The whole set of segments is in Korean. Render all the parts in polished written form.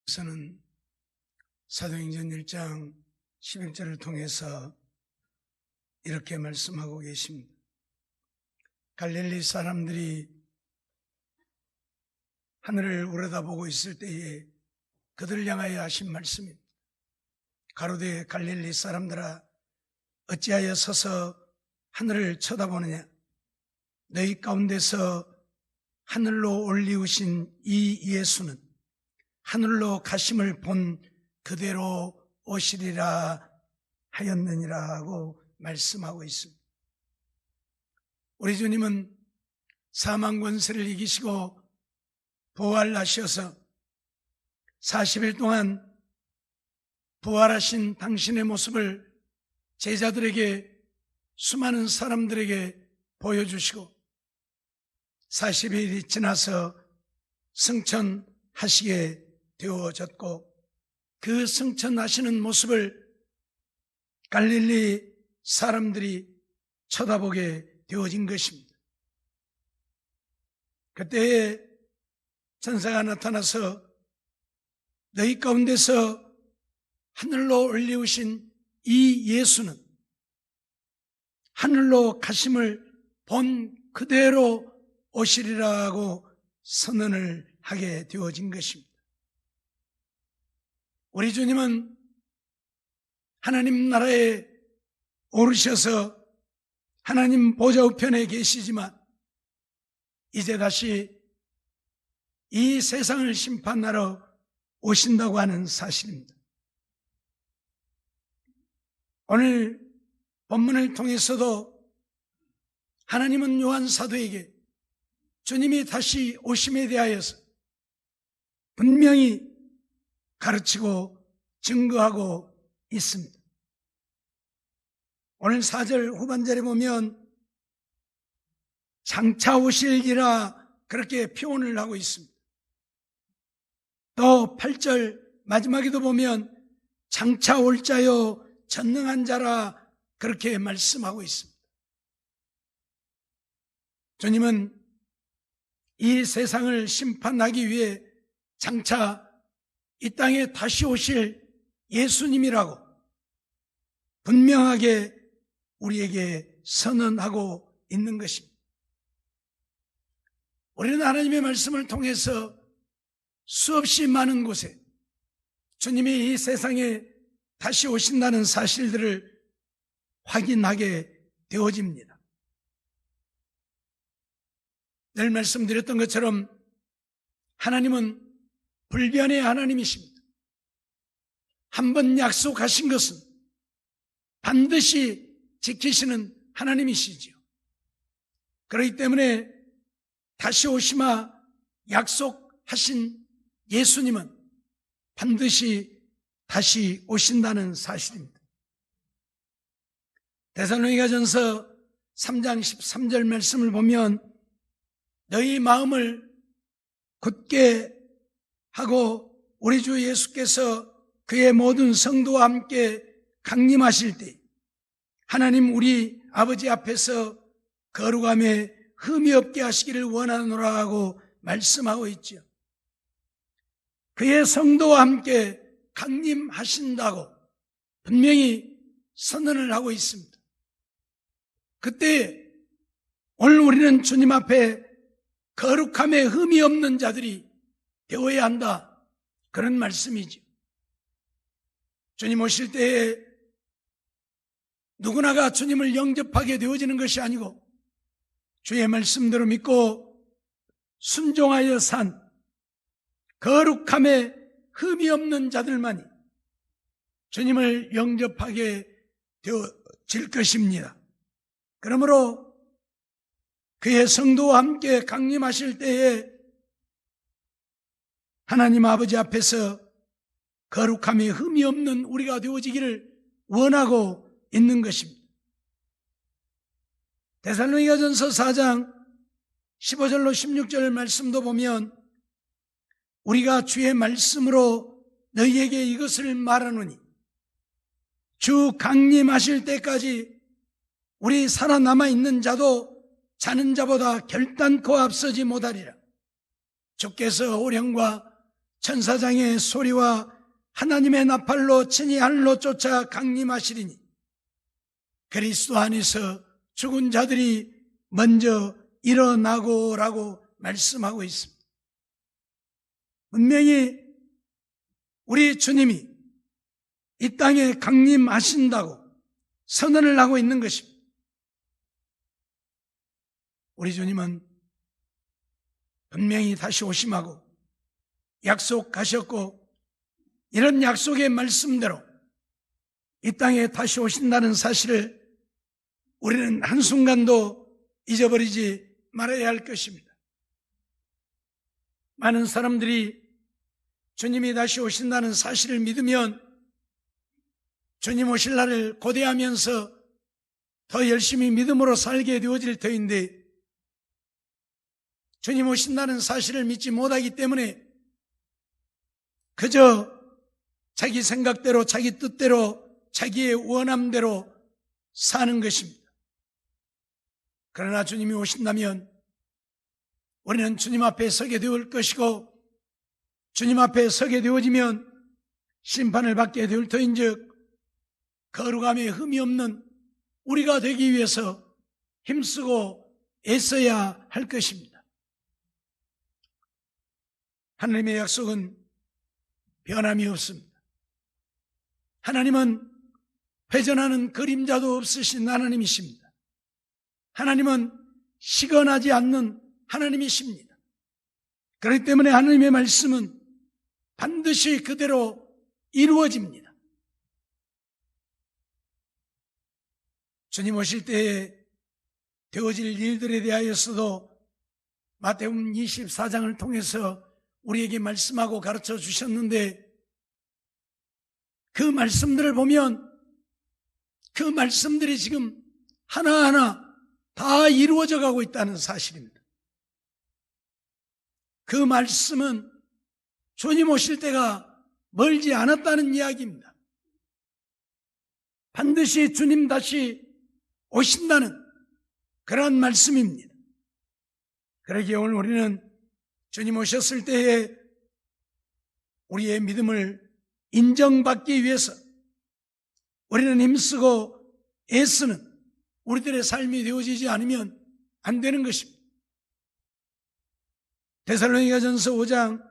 서는 사도행전 1장 11절을 통해서 이렇게 말씀하고 계십니다. 갈릴리 사람들이 하늘을 우러다보고 있을 때에 그들을 향하여 하신 말씀입니다. 가로되 갈릴리 사람들아, 어찌하여 서서 하늘을 쳐다보느냐? 너희 가운데서 하늘로 올리우신 이 예수는 하늘로 가심을 본 그대로 오시리라 하였느니라 하고 말씀하고 있습니다. 우리 주님은 사망 권세를 이기시고 부활하셔서 40일 동안 부활하신 당신의 모습을 제자들에게, 수많은 사람들에게 보여주시고 40일이 지나서 승천하시게 되어졌고, 그 승천하시는 모습을 갈릴리 사람들이 쳐다보게 되어진 것입니다. 그때에 천사가 나타나서 너희 가운데서 하늘로 올리우신 이 예수는 하늘로 가심을 본 그대로 오시리라고 선언을 하게 되어진 것입니다. 우리 주님은 하나님 나라에 오르셔서 하나님 보좌 우편에 계시지만 이제 다시 이 세상을 심판하러 오신다고 하는 사실입니다. 오늘 본문을 통해서도 하나님은 요한 사도에게 주님이 다시 오심에 대하여서 분명히 가르치고 증거하고 있습니다. 오늘 4절 후반절에 보면 장차 오실기라 그렇게 표현을 하고 있습니다. 또 8절 마지막에도 보면 장차 올 자요 전능한 자라 그렇게 말씀하고 있습니다. 주님은 이 세상을 심판하기 위해 장차 이 땅에 다시 오실 예수님이라고 분명하게 우리에게 선언하고 있는 것입니다. 우리는 하나님의 말씀을 통해서 수없이 많은 곳에 주님이 이 세상에 다시 오신다는 사실들을 확인하게 되어집니다. 늘 말씀드렸던 것처럼 하나님은 불변의 하나님이십니다. 한번 약속하신 것은 반드시 지키시는 하나님이시죠. 그렇기 때문에 다시 오시마 약속하신 예수님은 반드시 다시 오신다는 사실입니다. 데살로니가전서 3장 13절 말씀을 보면 너희 마음을 굳게 하고 우리 주 예수께서 그의 모든 성도와 함께 강림하실 때 하나님 우리 아버지 앞에서 거룩함에 흠이 없게 하시기를 원하노라 하고 말씀하고 있죠. 그의 성도와 함께 강림하신다고 분명히 선언을 하고 있습니다. 그때 오늘 우리는 주님 앞에 거룩함에 흠이 없는 자들이 되어야 한다, 그런 말씀이죠. 주님 오실 때에 누구나가 주님을 영접하게 되어지는 것이 아니고 주의 말씀대로 믿고 순종하여 산 거룩함에 흠이 없는 자들만이 주님을 영접하게 되어질 것입니다. 그러므로 그의 성도와 함께 강림하실 때에 하나님 아버지 앞에서 거룩함에 흠이 없는 우리가 되어지기를 원하고 있는 것입니다. 데살로니가전서 4장 15절로 16절 말씀도 보면 우리가 주의 말씀으로 너희에게 이것을 말하노니 주 강림하실 때까지 우리 살아남아 있는 자도 자는 자보다 결단코 앞서지 못하리라. 주께서 호령과 천사장의 소리와 하나님의 나팔로 친히 하늘로 쫓아 강림하시리니 그리스도 안에서 죽은 자들이 먼저 일어나고라고 말씀하고 있습니다. 분명히 우리 주님이 이 땅에 강림하신다고 선언을 하고 있는 것입니다. 우리 주님은 분명히 다시 오심하고 약속하셨고 이런 약속의 말씀대로 이 땅에 다시 오신다는 사실을 우리는 한순간도 잊어버리지 말아야 할 것입니다. 많은 사람들이 주님이 다시 오신다는 사실을 믿으면 주님 오실 날을 고대하면서 더 열심히 믿음으로 살게 되어질 터인데 주님 오신다는 사실을 믿지 못하기 때문에 그저 자기 생각대로 자기 뜻대로 자기의 원함대로 사는 것입니다. 그러나 주님이 오신다면 우리는 주님 앞에 서게 되올 것이고 주님 앞에 서게 되어지면 심판을 받게 될 터인즉 거룩함에 흠이 없는 우리가 되기 위해서 힘쓰고 애써야 할 것입니다. 하나님의 약속은 변함이 없습니다. 하나님은 회전하는 그림자도 없으신 하나님이십니다. 하나님은 시건하지 않는 하나님이십니다. 그렇기 때문에 하나님의 말씀은 반드시 그대로 이루어집니다. 주님 오실 때에 되어질 일들에 대하여서도 마태복음 24장을 통해서 우리에게 말씀하고 가르쳐 주셨는데 그 말씀들을 보면 그 말씀들이 지금 하나하나 다 이루어져 가고 있다는 사실입니다. 그 말씀은 주님 오실 때가 멀지 않았다는 이야기입니다. 반드시 주님 다시 오신다는 그런 말씀입니다. 그러기에 오늘 우리는 주님 오셨을 때에 우리의 믿음을 인정받기 위해서 우리는 힘쓰고 애쓰는 우리들의 삶이 되어지지 않으면 안 되는 것입니다. 데살로니가전서 5장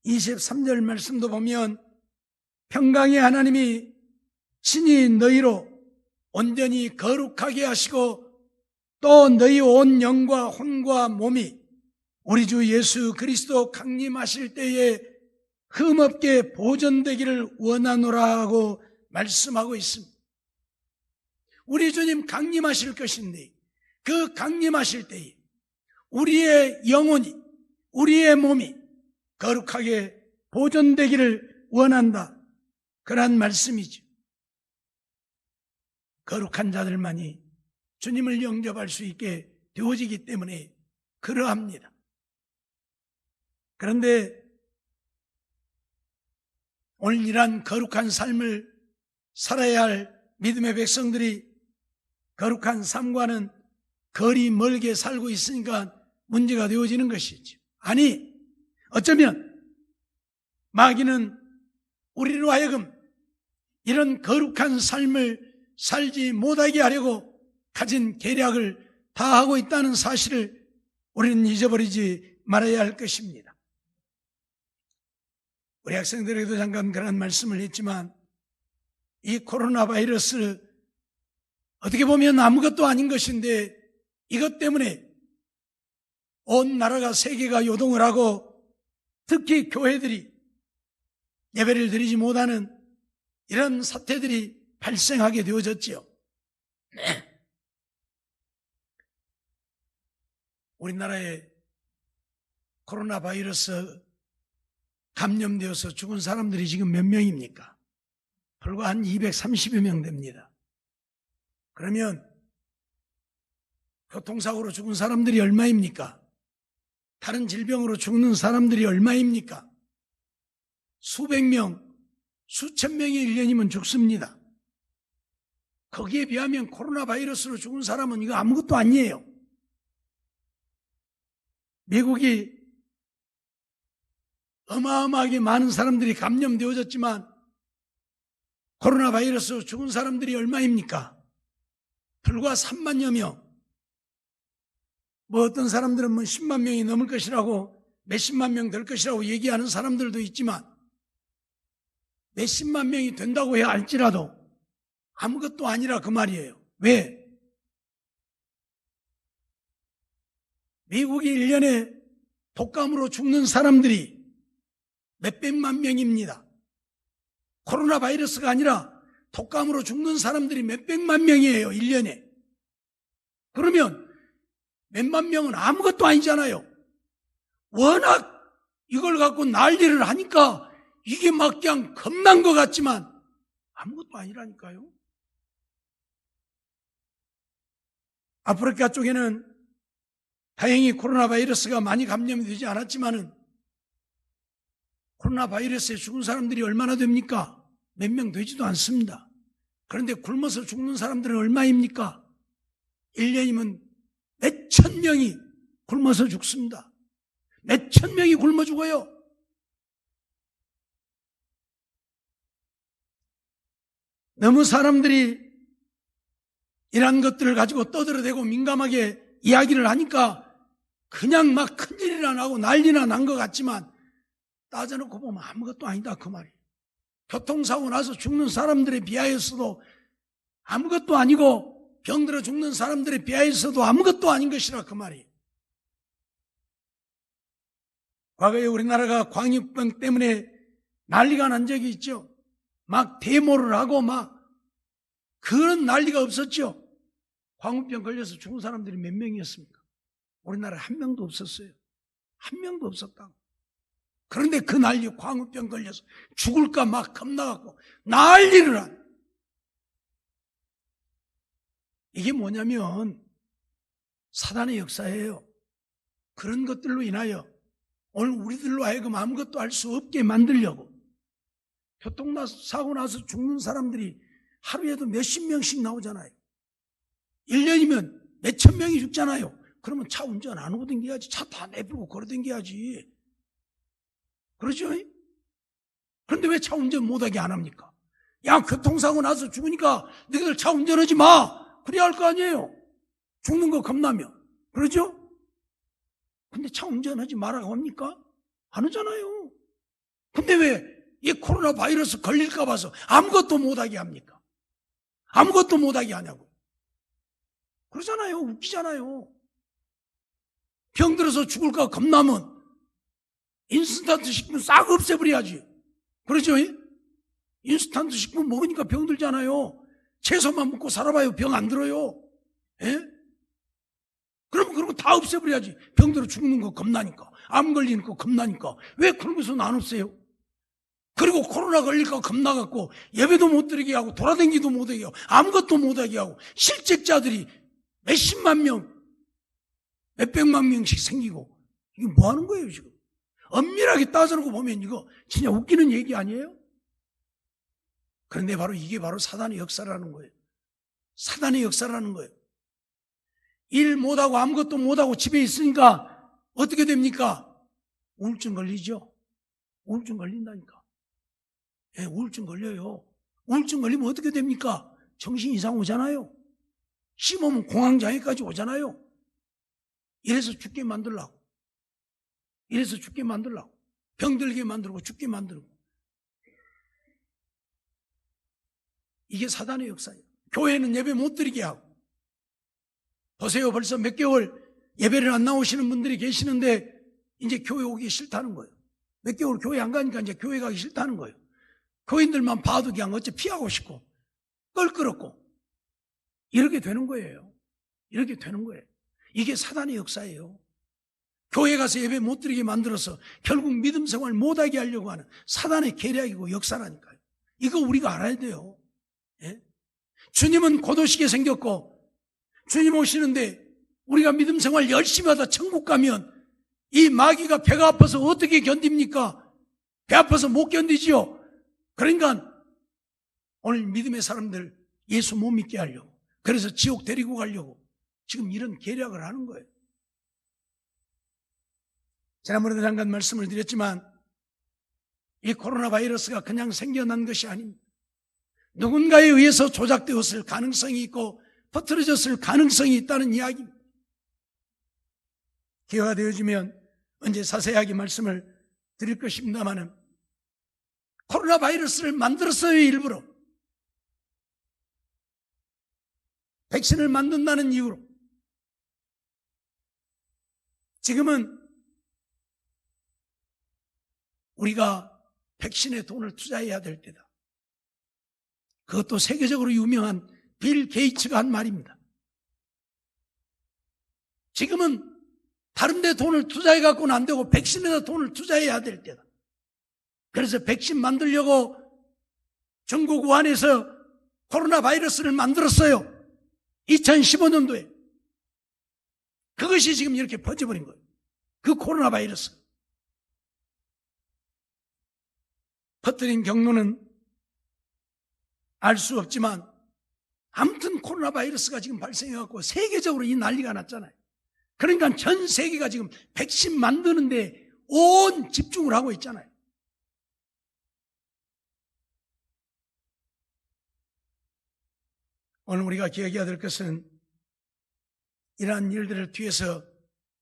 23절 말씀도 보면 평강의 하나님이 친히 너희로 온전히 거룩하게 하시고 또 너희 온 영과 혼과 몸이 우리 주 예수 그리스도 강림하실 때에 흠없게 보존되기를 원하노라 하고 말씀하고 있습니다. 우리 주님 강림하실 것인데 그 강림하실 때에 우리의 영혼이 우리의 몸이 거룩하게 보존되기를 원한다. 그런 말씀이죠. 거룩한 자들만이 주님을 영접할 수 있게 되어지기 때문에 그러합니다. 그런데 오늘 이러한 거룩한 삶을 살아야 할 믿음의 백성들이 거룩한 삶과는 거리 멀게 살고 있으니까 문제가 되어지는 것이죠. 아니, 어쩌면 마귀는 우리로 하여금 이런 거룩한 삶을 살지 못하게 하려고 가진 계략을 다 하고 있다는 사실을 우리는 잊어버리지 말아야 할 것입니다. 우리 학생들에게도 잠깐 그런 말씀을 했지만 이 코로나 바이러스 어떻게 보면 아무것도 아닌 것인데 이것 때문에 온 나라가 세계가 요동을 하고 특히 교회들이 예배를 드리지 못하는 이런 사태들이 발생하게 되어졌지요. 우리나라에 코로나 바이러스 감염되어서 죽은 사람들이 지금 몇 명입니까? 불과 한 230여 명 됩니다. 그러면 교통사고로 죽은 사람들이 얼마입니까? 다른 질병으로 죽는 사람들이 얼마입니까? 수백 명, 수천 명이 1년이면 죽습니다. 거기에 비하면 코로나 바이러스로 죽은 사람은 이거 아무것도 아니에요. 미국이 어마어마하게 많은 사람들이 감염되어졌지만 코로나 바이러스로 죽은 사람들이 얼마입니까? 불과 3만여 명. 어떤 사람들은 10만 명이 넘을 것이라고, 몇십만 명 될 것이라고 얘기하는 사람들도 있지만 몇십만 명이 된다고 해야 할지라도 아무것도 아니라 그 말이에요. 왜? 미국이 1년에 독감으로 죽는 사람들이 몇백만 명입니다. 코로나 바이러스가 아니라 독감으로 죽는 사람들이 몇백만 명이에요, 1년에. 그러면 몇만 명은 아무것도 아니잖아요. 워낙 이걸 갖고 난리를 하니까 이게 막 그냥 겁난 것 같지만 아무것도 아니라니까요. 아프리카 쪽에는 다행히 코로나 바이러스가 많이 감염이 되지 않았지만은 코로나 바이러스에 죽은 사람들이 얼마나 됩니까? 몇 명 되지도 않습니다. 그런데 굶어서 죽는 사람들은 얼마입니까? 1년이면 몇천 명이 굶어서 죽습니다. 몇천 명이 굶어 죽어요. 너무 사람들이 이런 것들을 가지고 떠들어대고 민감하게 이야기를 하니까 그냥 막 큰일이나 나고 난리나 난 것 같지만 따져놓고 보면 아무것도 아니다 그 말이에요. 교통사고 나서 죽는 사람들에 비하여서도 아무것도 아니고 병들어 죽는 사람들에 비하여서도 아무것도 아닌 것이라 그 말이에요. 과거에 우리나라가 광우병 때문에 난리가 난 적이 있죠. 막 데모를 하고 막 그런 난리가 없었죠. 광우병 걸려서 죽은 사람들이 몇 명이었습니까? 우리나라에 한 명도 없었어요. 한 명도 없었다고. 그런데 그 난리 광우병 걸려서 죽을까 막 겁나갖고 난리를 한. 이게 뭐냐면 사단의 역사예요. 그런 것들로 인하여 오늘 우리들로 하여금 아무것도 할 수 없게 만들려고 교통사고 나서 죽는 사람들이 하루에도 몇십 명씩 나오잖아요. 1년이면 몇천 명이 죽잖아요. 그러면 차 운전 안 하고 댕겨야지. 차 다 내버리고 걸어 댕겨야지. 그러죠? 그런데 왜 차 운전 못하게 안 합니까? 야, 교통사고 나서 죽으니까 너희들 차 운전하지 마. 그래야 할 거 아니에요. 죽는 거 겁나면. 그러죠? 근데 차 운전하지 말라고 합니까? 안 하잖아요. 근데 왜 이 코로나 바이러스 걸릴까 봐서 아무것도 못하게 합니까? 아무것도 못하게 하냐고. 그러잖아요. 웃기잖아요. 병들어서 죽을까 겁나면 인스턴트 식품 싹 없애버려야지. 그러죠? 인스턴트 식품 먹으니까 병들잖아요. 채소만 먹고 살아봐요. 병 안 들어요. 예? 그러면 그런 거 다 없애버려야지. 병들어 죽는 거 겁나니까. 암 걸리는 거 겁나니까. 왜 그런 것은 안 없애요? 그리고 코로나 걸릴까 겁나갖고 예배도 못 드리게 하고 돌아다니기도 못하게 하고 아무것도 못하게 하고 실직자들이 몇십만 명, 몇백만 명씩 생기고 이게 뭐 하는 거예요 지금? 엄밀하게 따져놓고 보면 이거 진짜 웃기는 얘기 아니에요? 그런데 바로 이게 바로 사단의 역사라는 거예요. 사단의 역사라는 거예요. 일 못하고 아무것도 못하고 집에 있으니까 어떻게 됩니까? 우울증 걸리죠? 우울증 걸린다니까. 예, 우울증 걸려요. 우울증 걸리면 어떻게 됩니까? 정신 이상 오잖아요. 심하면 공황장애까지 오잖아요. 이래서 죽게 만들라고. 이래서 죽게 만들라고. 병들게 만들고 죽게 만들고. 이게 사단의 역사예요. 교회는 예배 못 드리게 하고. 보세요. 벌써 몇 개월 예배를 안 나오시는 분들이 계시는데 이제 교회 오기 싫다는 거예요. 몇 개월 교회 안 가니까 이제 교회 가기 싫다는 거예요. 교인들만 봐도 그냥 어째 피하고 싶고 껄끄럽고 이렇게 되는 거예요. 이렇게 되는 거예요. 이게 사단의 역사예요. 교회 가서 예배 못 드리게 만들어서 결국 믿음 생활 못하게 하려고 하는 사단의 계략이고 역사라니까요. 이거 우리가 알아야 돼요. 예? 주님은 곧 오시게 생겼고 주님 오시는데 우리가 믿음 생활 열심히 하다 천국 가면 이 마귀가 배가 아파서 어떻게 견딥니까? 배 아파서 못 견디지요. 그러니까 오늘 믿음의 사람들 예수 못 믿게 하려고, 그래서 지옥 데리고 가려고 지금 이런 계략을 하는 거예요. 지난번에도 잠깐 말씀을 드렸지만 이 코로나 바이러스가 그냥 생겨난 것이 아닙니다. 누군가에 의해서 조작되었을 가능성이 있고 퍼뜨려졌을 가능성이 있다는 이야기입니다. 기회가 되어지면 언제 자세하게 말씀을 드릴 것입니다마는 코로나 바이러스를 만들었어요. 일부러 백신을 만든다는 이유로. 지금은 우리가 백신에 돈을 투자해야 될 때다. 그것도 세계적으로 유명한 빌 게이츠가 한 말입니다. 지금은 다른 데 돈을 투자해 갖고는 안 되고 백신에다 돈을 투자해야 될 때다. 그래서 백신 만들려고 중국 우한에서 코로나 바이러스를 만들었어요. 2015년도에. 그것이 지금 이렇게 퍼져버린 거예요. 그 코로나 바이러스. 퍼뜨린 경로는 알 수 없지만 아무튼 코로나 바이러스가 지금 발생해갖고 세계적으로 이 난리가 났잖아요. 그러니까 전 세계가 지금 백신 만드는데 온 집중을 하고 있잖아요. 오늘 우리가 기억해야 될 것은 이러한 일들을 뒤에서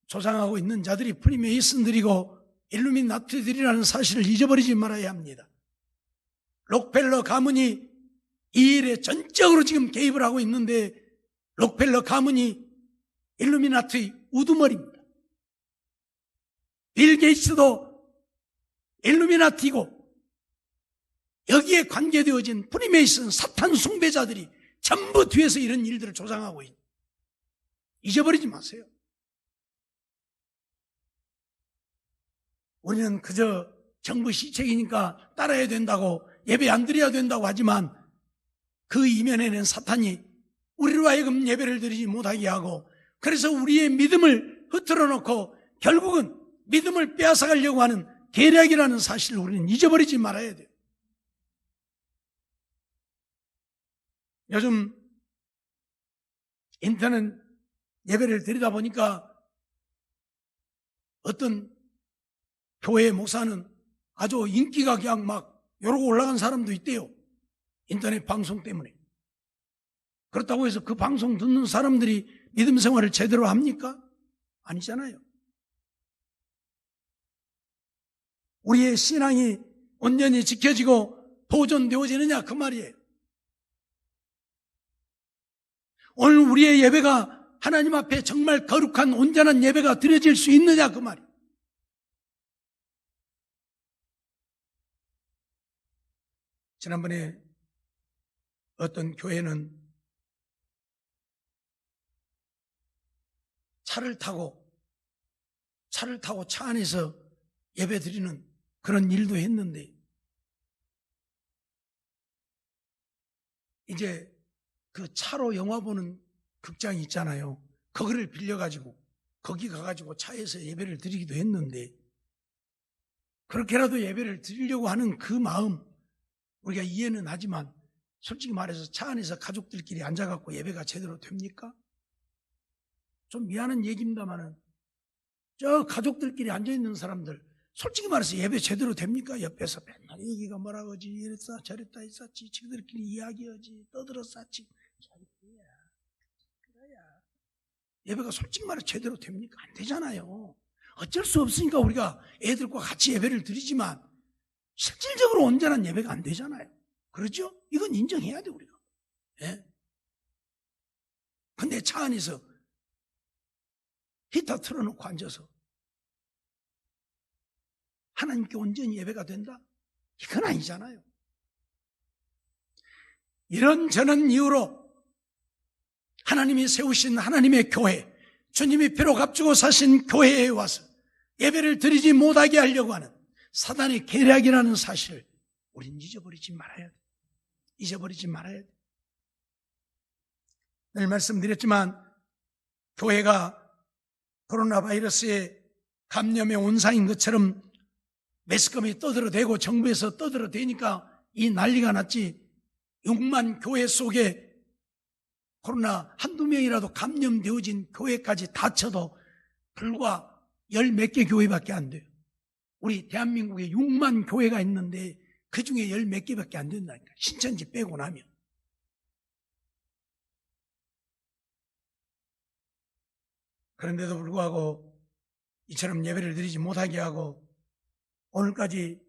조장하고 있는 자들이 프리메이슨들이고 일루미나티들이라는 사실을 잊어버리지 말아야 합니다. 록펠러 가문이 이 일에 전적으로 지금 개입을 하고 있는데 록펠러 가문이 일루미나티 우두머리입니다. 빌 게이츠도 일루미나티고 여기에 관계되어진 프리메이슨 사탄 숭배자들이 전부 뒤에서 이런 일들을 조장하고 있는. 잊어버리지 마세요. 우리는 그저 정부 시책이니까 따라야 된다고 예배 안 드려야 된다고 하지만 그 이면에는 사탄이 우리로 하여금 예배를 드리지 못하게 하고 그래서 우리의 믿음을 흐트러 놓고 결국은 믿음을 빼앗아가려고 하는 계략이라는 사실을 우리는 잊어버리지 말아야 돼요. 요즘 인터넷 예배를 드리다 보니까 어떤 교회 목사는 아주 인기가 그냥 막 요러고 올라간 사람도 있대요. 인터넷 방송 때문에. 그렇다고 해서 그 방송 듣는 사람들이 믿음 생활을 제대로 합니까? 아니잖아요. 우리의 신앙이 온전히 지켜지고 보존되어지느냐 그 말이에요. 오늘 우리의 예배가 하나님 앞에 정말 거룩한 온전한 예배가 드려질 수 있느냐 그 말이에요. 지난번에 어떤 교회는 차를 타고 차 안에서 예배 드리는 그런 일도 했는데 이제 그 차로 영화 보는 극장이 있잖아요. 거기를 빌려가지고 거기 가가지고 차에서 예배를 드리기도 했는데 그렇게라도 예배를 드리려고 하는 그 마음 우리가 이해는 하지만 솔직히 말해서 차 안에서 가족들끼리 앉아갖고 예배가 제대로 됩니까? 좀 미안한 얘기입니다만은 저 가족들끼리 앉아있는 사람들 솔직히 말해서 예배 제대로 됩니까? 옆에서 맨날 얘기가 뭐라고 하지 이랬다 저랬다 했었지 지그들끼리 이야기하지 떠들어 쌓지 그래야 예배가 솔직히 말해서 제대로 됩니까? 안 되잖아요. 어쩔 수 없으니까 우리가 애들과 같이 예배를 드리지만 실질적으로 온전한 예배가 안 되잖아요. 그렇죠? 이건 인정해야 돼 우리가. 예? 근데 차 안에서 히터 틀어놓고 앉아서 하나님께 온전히 예배가 된다? 이건 아니잖아요. 이런저런 이유로 하나님이 세우신 하나님의 교회, 주님이 피로 값주고 사신 교회에 와서 예배를 드리지 못하게 하려고 하는 사단의 계략이라는 사실을 우린 잊어버리지 말아야 돼. 잊어버리지 말아야 돼. 늘 말씀드렸지만 교회가 코로나 바이러스의 감염의 온상인 것처럼 매스컴이 떠들어대고 정부에서 떠들어대니까 이 난리가 났지. 6만 교회 속에 코로나 한두 명이라도 감염되어진 교회까지 다 쳐도 불과 10몇 개 교회밖에 안 돼요. 우리 대한민국에 6만 교회가 있는데 그 중에 10몇 개밖에 안 된다니까. 신천지 빼고 나면. 그런데도 불구하고 이처럼 예배를 드리지 못하게 하고 오늘까지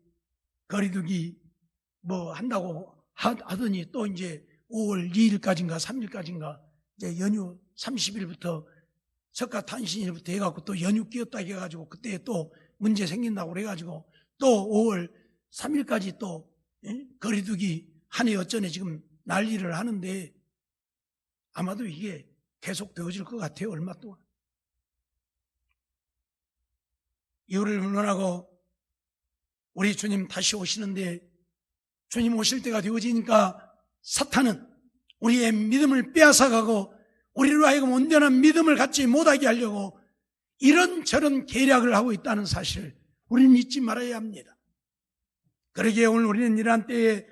거리두기 뭐 한다고 하더니 또 이제 5월 2일까지인가 3일까지인가 이제 연휴 30일부터 석가탄신일부터 해갖고 또 연휴 끼었다 해가지고 그때 또 문제 생긴다고 그래가지고 또 5월 3일까지 또 거리두기 하네 어쩌네 지금 난리를 하는데 아마도 이게 계속 되어질 것 같아요. 얼마 동안. 이유를 불문하고 우리 주님 다시 오시는데 주님 오실 때가 되어지니까 사탄은 우리의 믿음을 빼앗아가고 우리로 하여금 온전한 믿음을 갖지 못하게 하려고 이런저런 계략을 하고 있다는 사실을 우리는 잊지 말아야 합니다. 그러기에 오늘 우리는 이러한 때에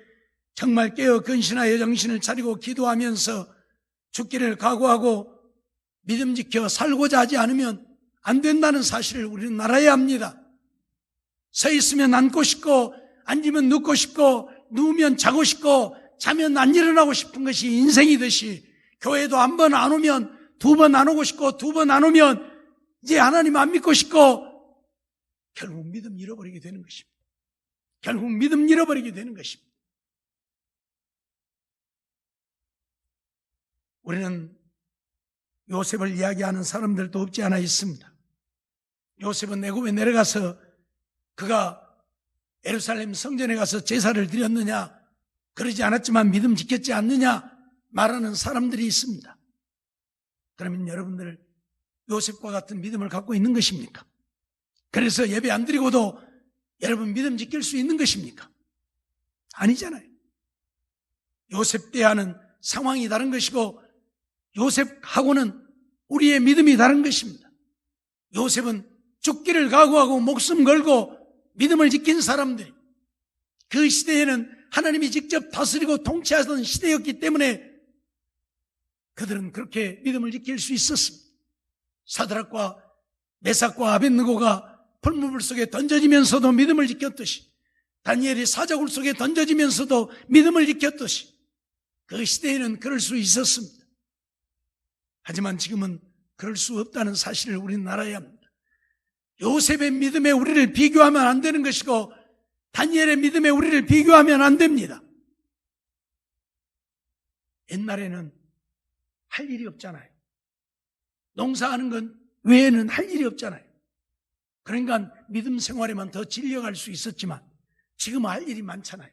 정말 깨어 근신하여 정신을 차리고 기도하면서 죽기를 각오하고 믿음 지켜 살고자 하지 않으면 안 된다는 사실을 우리는 알아야 합니다. 서 있으면 앉고 싶고 앉으면 눕고 싶고 누우면 자고 싶고 자면 안 일어나고 싶은 것이 인생이듯이 교회도 한 번 안 오면 두 번 안 오고 싶고 두 번 안 오면 이제 하나님 안 믿고 싶고 결국 믿음 잃어버리게 되는 것입니다. 결국 믿음 잃어버리게 되는 것입니다. 우리는 요셉을 이야기하는 사람들도 없지 않아 있습니다. 요셉은 애굽에 내려가서 그가 예루살렘 성전에 가서 제사를 드렸느냐 그러지 않았지만 믿음 지켰지 않느냐 말하는 사람들이 있습니다. 그러면 여러분들 요셉과 같은 믿음을 갖고 있는 것입니까? 그래서 예배 안 드리고도 여러분 믿음 지킬 수 있는 것입니까? 아니잖아요. 요셉 때와는 상황이 다른 것이고 요셉하고는 우리의 믿음이 다른 것입니다. 요셉은 죽기를 각오하고 목숨 걸고 믿음을 지킨 사람들이 그 시대에는 하나님이 직접 다스리고 통치하던 시대였기 때문에 그들은 그렇게 믿음을 지킬 수 있었습니다. 사드락과 메삭과 아벳느고가 풀무불 속에 던져지면서도 믿음을 지켰듯이 다니엘이 사자굴 속에 던져지면서도 믿음을 지켰듯이 그 시대에는 그럴 수 있었습니다. 하지만 지금은 그럴 수 없다는 사실을 우리는 알아야 합니다. 요셉의 믿음에 우리를 비교하면 안 되는 것이고 다니엘의 믿음에 우리를 비교하면 안 됩니다. 옛날에는 할 일이 없잖아요. 농사하는 건 외에는 할 일이 없잖아요. 그러니까 믿음 생활에만 더 질려갈 수 있었지만 지금은 할 일이 많잖아요.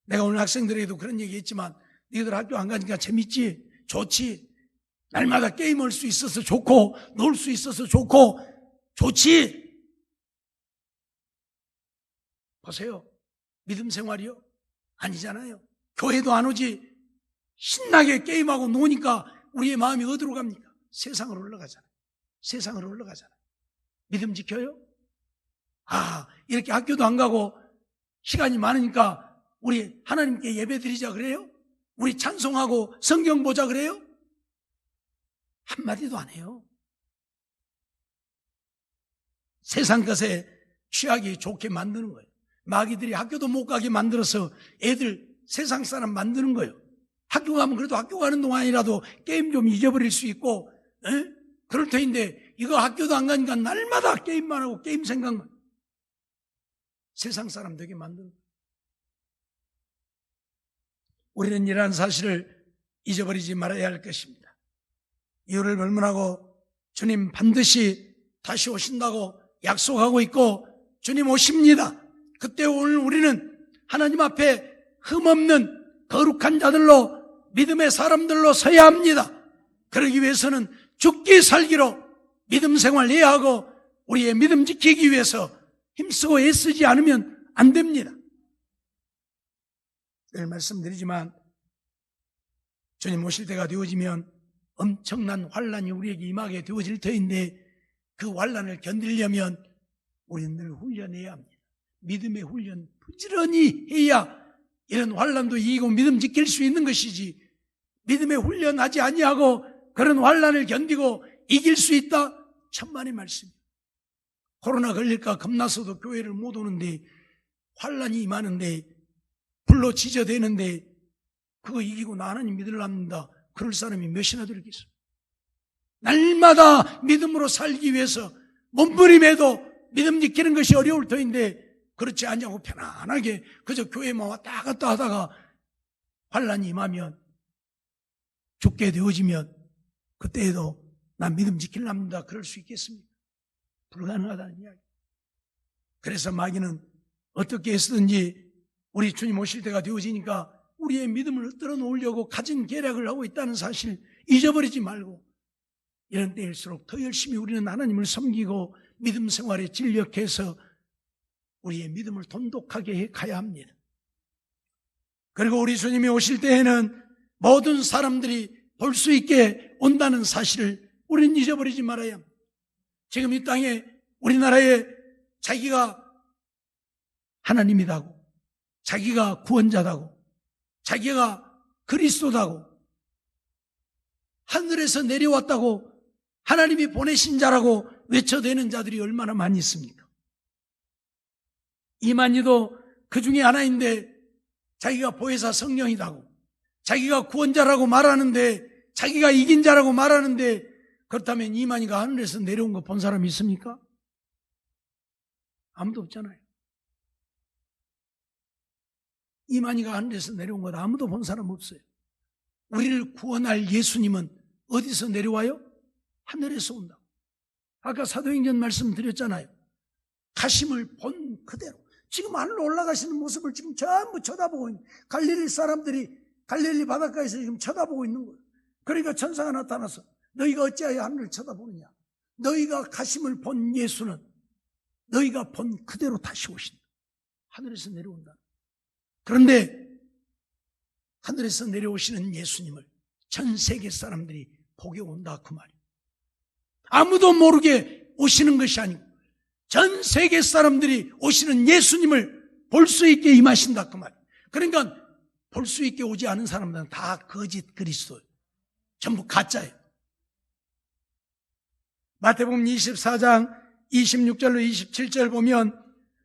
내가 오늘 학생들에게도 그런 얘기 했지만 너희들 학교 안 가니까 재밌지? 좋지? 날마다 게임할 수 있어서 좋고 놀 수 있어서 좋고 좋지? 보세요. 믿음 생활이요? 아니잖아요. 교회도 안 오지. 신나게 게임하고 노니까 우리의 마음이 어디로 갑니까? 세상으로 올라가잖아요. 세상으로 올라가잖아요. 믿음 지켜요? 이렇게 학교도 안 가고 시간이 많으니까 우리 하나님께 예배 드리자 그래요? 우리 찬송하고 성경 보자 그래요? 한마디도 안 해요. 세상 것에 취하기 좋게 만드는 거예요. 마귀들이 학교도 못 가게 만들어서 애들 세상 사람 만드는 거예요. 학교 가면 그래도 학교 가는 동안이라도 게임 좀 잊어버릴 수 있고 그럴 터인데 이거 학교도 안 가니까 날마다 게임만 하고 게임 생각만 세상 사람 되게 만드는 거예요. 우리는 이러한 사실을 잊어버리지 말아야 할 것입니다. 이유를 불문하고 주님 반드시 다시 오신다고 약속하고 있고 주님 오십니다. 그때 오늘 우리는 하나님 앞에 흠없는 거룩한 자들로 믿음의 사람들로 서야 합니다. 그러기 위해서는 죽기 살기로 믿음 생활해야 하고 우리의 믿음 지키기 위해서 힘쓰고 애쓰지 않으면 안 됩니다. 늘 말씀드리지만 주님 오실 때가 되어지면 엄청난 환란이 우리에게 임하게 되어질 터인데 그 환란을 견디려면 우리는 늘 훈련해야 합니다. 믿음의 훈련 부지런히 해야 이런 환란도 이기고 믿음 지킬 수 있는 것이지 믿음의 훈련하지 아니하고 그런 환란을 견디고 이길 수 있다? 천만의 말씀입니다. 코로나 걸릴까 겁나서도 교회를 못 오는데, 환란이 임하는데, 불로 지저대는데 그거 이기고 나 하나님 믿으랍니다. 그럴 사람이 몇이나 되겠어. 날마다 믿음으로 살기 위해서 몸부림해도 믿음 지키는 것이 어려울 터인데, 그렇지 않냐고 편안하게 그저 교회만 왔다 갔다 하다가 환란이 임하면, 죽게 되어지면 그때에도 난 믿음 지키랍니다. 그럴 수 있겠습니까? 불가능하다는 이야기. 그래서 마귀는 어떻게 해서든지 우리 주님 오실 때가 되어지니까 우리의 믿음을 흔들어 놓으려고 가진 계략을 하고 있다는 사실 잊어버리지 말고, 이런 때일수록 더 열심히 우리는 하나님을 섬기고 믿음 생활에 진력해서 우리의 믿음을 돈독하게 해 가야 합니다. 그리고 우리 주님이 오실 때에는 모든 사람들이 볼 수 있게 온다는 사실을 우리는 잊어버리지 말아야 합니다. 지금 이 땅에 우리나라에 자기가 하나님이다고, 자기가 구원자다고, 자기가 그리스도다고, 하늘에서 내려왔다고, 하나님이 보내신 자라고 외쳐대는 자들이 얼마나 많이 있습니까? 이만희도 그 중에 하나인데 자기가 보혜사 성령이다고, 자기가 구원자라고 말하는데, 자기가 이긴 자라고 말하는데, 그렇다면 이만희가 하늘에서 내려온 거 본 사람이 있습니까? 아무도 없잖아요. 이만희가 하늘에서 내려온 것 아무도 본 사람 없어요. 우리를 구원할 예수님은 어디서 내려와요? 하늘에서 온다고. 아까 사도행전 말씀드렸잖아요. 가심을 본 그대로 지금 하늘로 올라가시는 모습을 지금 전부 쳐다보고 있는, 갈릴리 사람들이 갈릴리 바닷가에서 지금 쳐다보고 있는 거예요. 그러니까 천사가 나타나서 너희가 어찌하여 하늘을 쳐다보느냐, 너희가 가심을 본 예수는 너희가 본 그대로 다시 오신다. 하늘에서 내려온다. 그런데 하늘에서 내려오시는 예수님을 전 세계 사람들이 보게 온다 그 말이에요. 아무도 모르게 오시는 것이 아니고 전 세계 사람들이 오시는 예수님을 볼 수 있게 임하신다 그 말이에요. 그러니까 볼 수 있게 오지 않은 사람들은 다 거짓 그리스도예요. 전부 가짜예요. 마태복음 24장 26절로 27절 보면,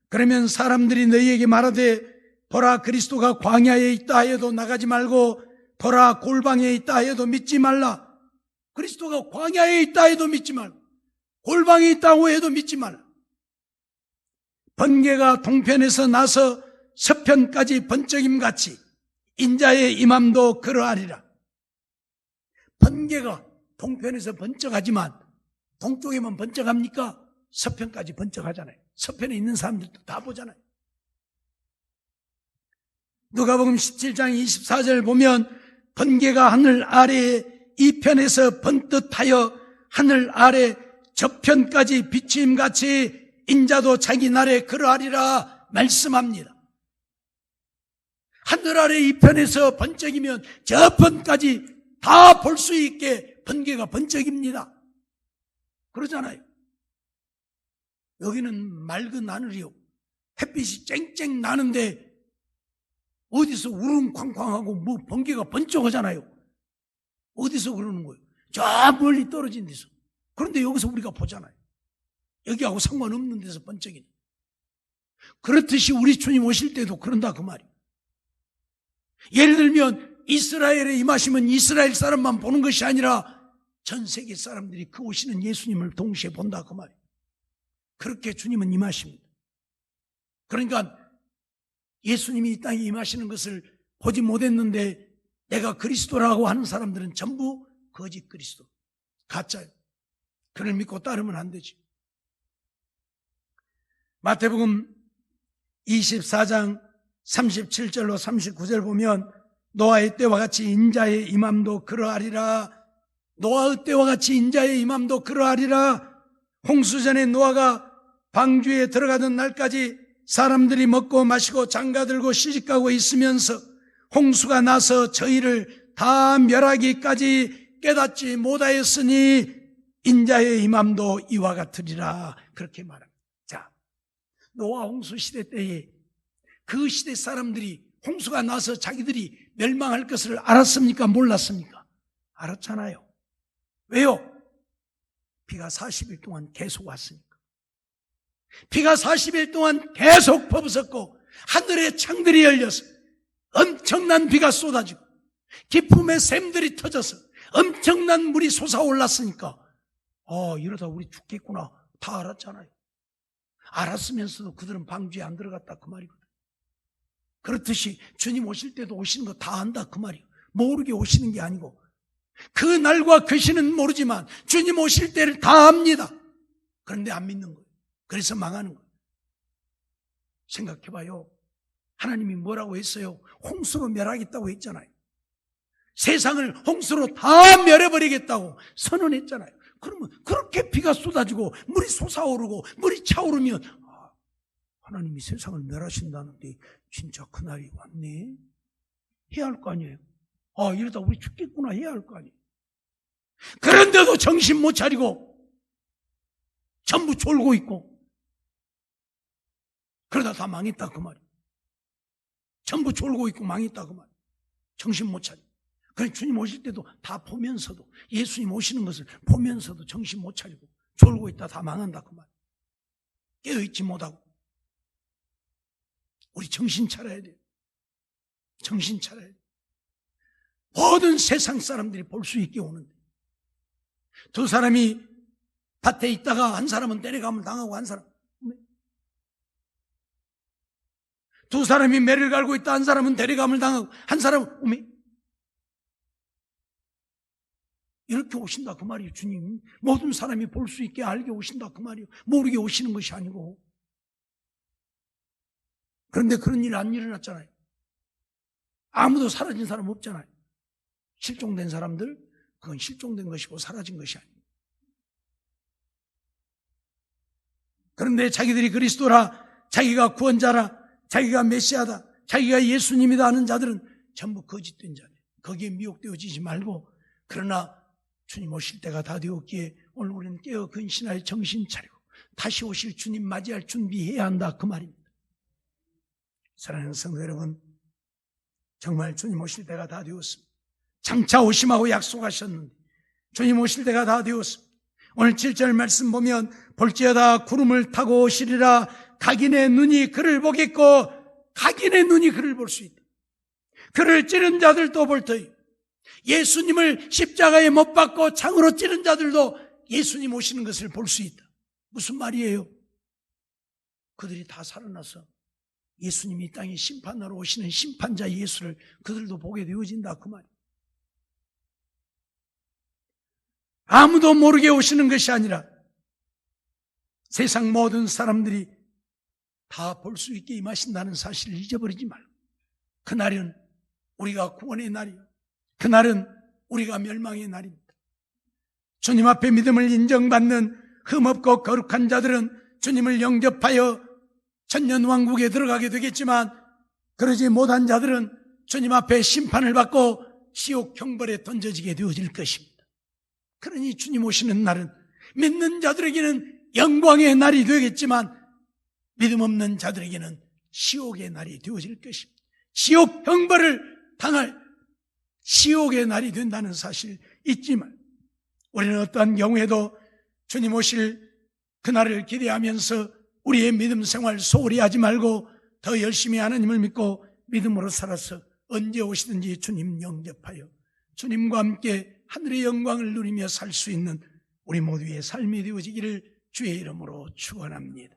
그러면 사람들이 너희에게 말하되 보라 그리스도가 광야에 있다 하여도 나가지 말고 보라 골방에 있다 하여도 믿지 말라. 그리스도가 광야에 있다 해도 믿지 말고 골방에 있다고 해도 믿지 말라. 번개가 동편에서 나서 서편까지 번쩍임같이 인자의 임함도 그러하리라. 번개가 동편에서 번쩍하지만 동쪽에만 번쩍합니까? 서편까지 번쩍하잖아요. 서편에 있는 사람들도 다 보잖아요. 누가복음 17장 24절 보면 번개가 하늘 아래에 이편에서 번뜩하여 하늘 아래 저편까지 비침같이 인자도 자기 날에 그러하리라 말씀합니다. 하늘 아래 이편에서 번쩍이면 저편까지 다 볼 수 있게 번개가 번쩍입니다. 그러잖아요. 여기는 맑은 하늘이요, 햇빛이 쨍쨍 나는데 어디서 우릉쾅쾅하고 뭐 번개가 번쩍하잖아요. 어디서 그러는 거예요? 저 멀리 떨어진 데서. 그런데 여기서 우리가 보잖아요. 여기하고 상관없는 데서 번쩍이네. 그렇듯이 우리 주님 오실 때도 그런다 그 말이에요. 예를 들면 이스라엘에 임하시면 이스라엘 사람만 보는 것이 아니라 전 세계 사람들이 그 오시는 예수님을 동시에 본다 그 말이에요. 그렇게 주님은 임하십니다. 그러니까 예수님이 이 땅에 임하시는 것을 보지 못했는데 내가 그리스도라고 하는 사람들은 전부 거짓 그리스도, 가짜예요. 그를 믿고 따르면 안 되지. 마태복음 24장 37절로 39절 보면 노아의 때와 같이 인자의 임함도 그러하리라. 노아의 때와 같이 인자의 임함도 그러하리라. 홍수전에 노아가 방주에 들어가던 날까지 사람들이 먹고 마시고 장가들고 시집가고 있으면서 홍수가 나서 저희를 다 멸하기까지 깨닫지 못하였으니 인자의 임함도 이와 같으리라. 그렇게 말합니다. 자, 노아 홍수 시대 때에 그 시대 사람들이 홍수가 나서 자기들이 멸망할 것을 알았습니까? 몰랐습니까? 알았잖아요. 왜요? 비가 40일 동안 계속 왔으니까. 비가 40일 동안 계속 퍼부었고 하늘의 창들이 열려서 엄청난 비가 쏟아지고 기품의 샘들이 터져서 엄청난 물이 솟아올랐으니까 이러다 우리 죽겠구나 다 알았잖아요. 알았으면서도 그들은 방주에 안 들어갔다 그 말이거든. 그렇듯이 주님 오실 때도 오시는 거 다 안다 그 말이에요. 모르게 오시는 게 아니고 그 날과 그 시는 모르지만 주님 오실 때를 다 압니다. 그런데 안 믿는 거예요. 그래서 망하는 거예요. 생각해봐요. 하나님이 뭐라고 했어요? 홍수로 멸하겠다고 했잖아요. 세상을 홍수로 다 멸해버리겠다고 선언했잖아요. 그러면 그렇게 비가 쏟아지고 물이 솟아오르고 물이 차오르면 하나님이 세상을 멸하신다는데 진짜 그날이 왔네 해야 할 거 아니에요. 이러다 우리 죽겠구나 해야 할 거 아니에요. 그런데도 정신 못 차리고 전부 졸고 있고 그러다 다 망했다 그 말이에요. 전부 졸고 있고 망했다 그 말이에요. 정신 못 차리고. 그래서 주님 오실 때도 다 보면서도 예수님 오시는 것을 보면서도 정신 못 차리고 졸고 있다 다 망한다 그 말이에요. 깨어있지 못하고. 우리 정신 차려야 돼요. 정신 차려야 돼요. 모든 세상 사람들이 볼 수 있게 오는데 두 사람이 밭에 있다가 한 사람은 때려감을 당하고 한 사람 두 사람이 매를 갈고 있다 한 사람은 때려감을 당하고 한 사람은 이렇게 오신다 그 말이에요. 주님 모든 사람이 볼 수 있게 알게 오신다 그 말이에요. 모르게 오시는 것이 아니고. 그런데 그런 일 안 일어났잖아요. 아무도 사라진 사람 없잖아요. 실종된 사람들 그건 실종된 것이고 사라진 것이 아니에요. 그런데 자기들이 그리스도라 자기가 구원자라 자기가 메시아다 자기가 예수님이다 하는 자들은 전부 거짓된 자들. 거기에 미혹되어지지 말고 그러나 주님 오실 때가 다 되었기에 오늘 우리는 깨어 근신하여 정신 차리고 다시 오실 주님 맞이할 준비해야 한다 그 말입니다. 사랑하는 성도 여러분, 정말 주님 오실 때가 다 되었습니다. 장차 오심하고 약속하셨는데 주님 오실 때가 다 되었습니다. 오늘 7절 말씀 보면 볼지어다 구름을 타고 오시리라 각인의 눈이 그를 보겠고 각인의 눈이 그를 볼 수 있다. 그를 찌른 자들도 볼 터이 예수님을 십자가에 못 박고 창으로 찌른 자들도 예수님 오시는 것을 볼 수 있다. 무슨 말이에요? 그들이 다 살아나서 예수님이 땅에 심판하러 오시는 심판자 예수를 그들도 보게 되어진다 그 말이에요. 아무도 모르게 오시는 것이 아니라 세상 모든 사람들이 다 볼 수 있게 임하신다는 사실을 잊어버리지 말고 그날은 우리가 구원의 날이요 그날은 우리가 멸망의 날입니다. 주님 앞에 믿음을 인정받는 흠없고 거룩한 자들은 주님을 영접하여 천년왕국에 들어가게 되겠지만 그러지 못한 자들은 주님 앞에 심판을 받고 지옥 형벌에 던져지게 되어질 것입니다. 그러니 주님 오시는 날은 믿는 자들에게는 영광의 날이 되겠지만 믿음 없는 자들에게는 지옥의 날이 되어질 것입니다. 지옥 형벌을 당할 지옥의 날이 된다는 사실 잊지 말고 우리는 어떠한 경우에도 주님 오실 그날을 기대하면서 우리의 믿음 생활 소홀히 하지 말고 더 열심히 하나님을 믿고 믿음으로 살아서 언제 오시든지 주님 영접하여 주님과 함께 하늘의 영광을 누리며 살 수 있는 우리 모두의 삶이 되어지기를 주의 이름으로 축원합니다.